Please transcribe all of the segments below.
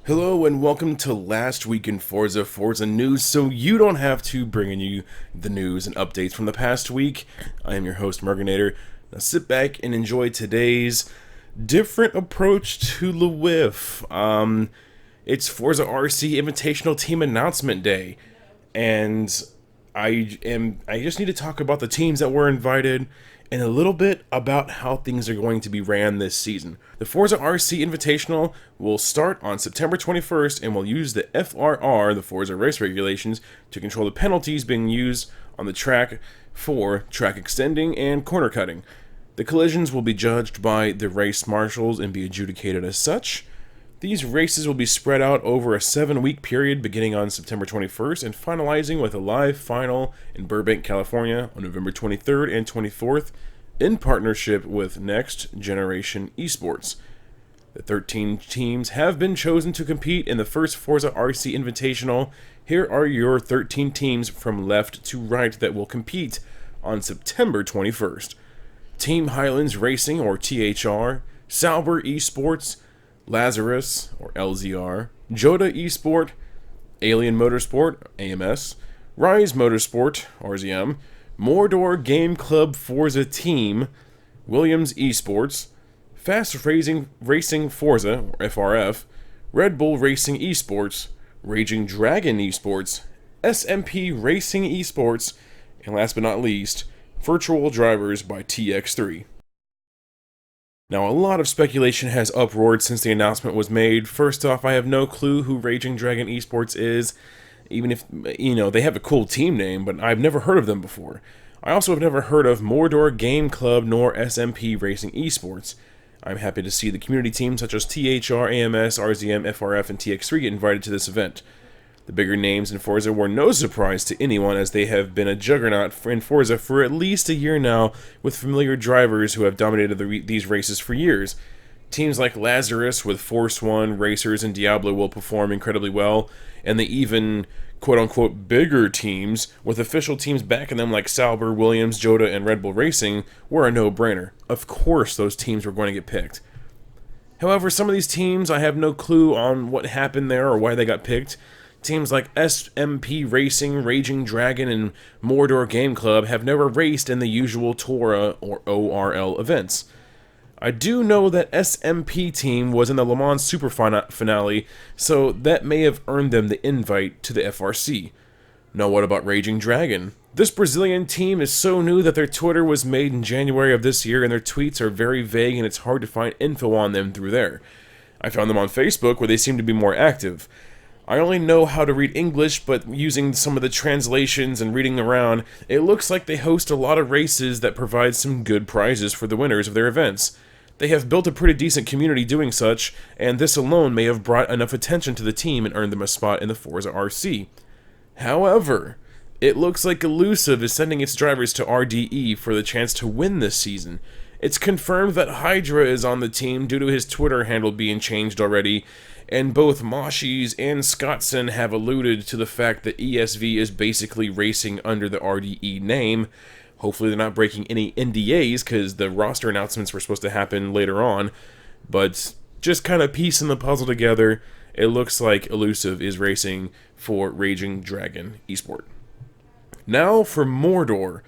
Hello and welcome to Last Week in Forza News, so you don't have to bring you the news and updates from the past week. I am your host, Merginator. Now sit back and enjoy today's different approach to LWIF. It's ForzaRC Invitational Team Announcement Day, and I just need to talk about the teams that were invited and a little bit about how things are going to be ran this season. The ForzaRC Invitational will start on September 21st and will use the FRR, the Forza Race Regulations, to control the penalties being used on the track for track extending and corner cutting. The collisions will be judged by the race marshals and be adjudicated as such. These races will be spread out over a 7-week period beginning on September 21st and finalizing with a live final in Burbank, California on November 23rd and 24th in partnership with Next Generation Esports. The 13 teams have been chosen to compete in the first ForzaRC Invitational. Here are your 13 teams from left to right that will compete on September 21st. Team Highlands Racing, or THR, Sauber Esports, Lazarus, or LZR, Joda Esport, Alien Motorsport, AMS, Rise Motorsport, RZM, Mordor Game Club Forza Team, Williams Esports, Fast Racing Forza, or FRF, Red Bull Racing Esports, Raging Dragon Esports, SMP Racing Esports, and last but not least, Virtual Drivers by TX3. Now, a lot of speculation has uproared since the announcement was made. First off, I have no clue who Raging Dragon Esports is, even if, they have a cool team name, but I've never heard of them before. I also have never heard of Mordor Game Club nor SMP Racing Esports. I'm happy to see the community teams such as THR, AMS, RZM, FRF, and TX3 get invited to this event. The bigger names in Forza were no surprise to anyone, as they have been a juggernaut in Forza for at least a year now, with familiar drivers who have dominated these races for years. Teams like Lazarus with Force One, Racers, and Diablo will perform incredibly well, and the even quote-unquote bigger teams, with official teams backing them like Sauber, Williams, Joda, and Red Bull Racing, were a no-brainer. Of course those teams were going to get picked. However, some of these teams, I have no clue on what happened there or why they got picked. Teams like SMP Racing, Raging Dragon, and Mordor Game Club have never raced in the usual Tora or ORL events. I do know that SMP team was in the Le Mans Super Finale, so that may have earned them the invite to the FRC. Now what about Raging Dragon? This Brazilian team is so new that their Twitter was made in January of this year, and their tweets are very vague and it's hard to find info on them through there. I found them on Facebook, where they seem to be more active. I only know how to read English, but using some of the translations and reading around, it looks like they host a lot of races that provide some good prizes for the winners of their events. They have built a pretty decent community doing such, and this alone may have brought enough attention to the team and earned them a spot in the Forza RC. However, it looks like Elusive is sending its drivers to RDE for the chance to win this season. It's confirmed that Hydra is on the team due to his Twitter handle being changed already, and both Moshies and Scottson have alluded to the fact that ESV is basically racing under the RDE name. Hopefully they're not breaking any NDAs, because the roster announcements were supposed to happen later on. But just kind of piecing the puzzle together, it looks like Elusive is racing for Raging Dragon Esport. Now for Mordor.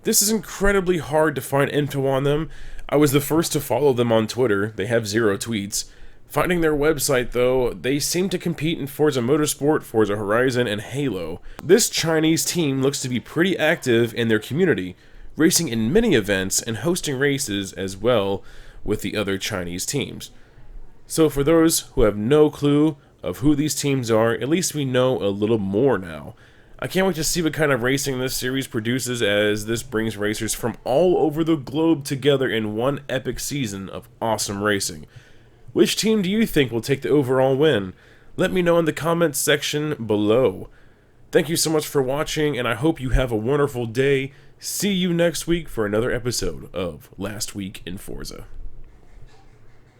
This is incredibly hard to find info on them. I was the first to follow them on Twitter. They have 0 tweets. Finding their website, though, they seem to compete in Forza Motorsport, Forza Horizon, and Halo. This Chinese team looks to be pretty active in their community, racing in many events and hosting races as well with the other Chinese teams. So for those who have no clue of who these teams are, at least we know a little more now. I can't wait to see what kind of racing this series produces, as this brings racers from all over the globe together in one epic season of awesome racing. Which team do you think will take the overall win? Let me know in the comments section below. Thank you so much for watching, and I hope you have a wonderful day. See you next week for another episode of Last Week in Forza.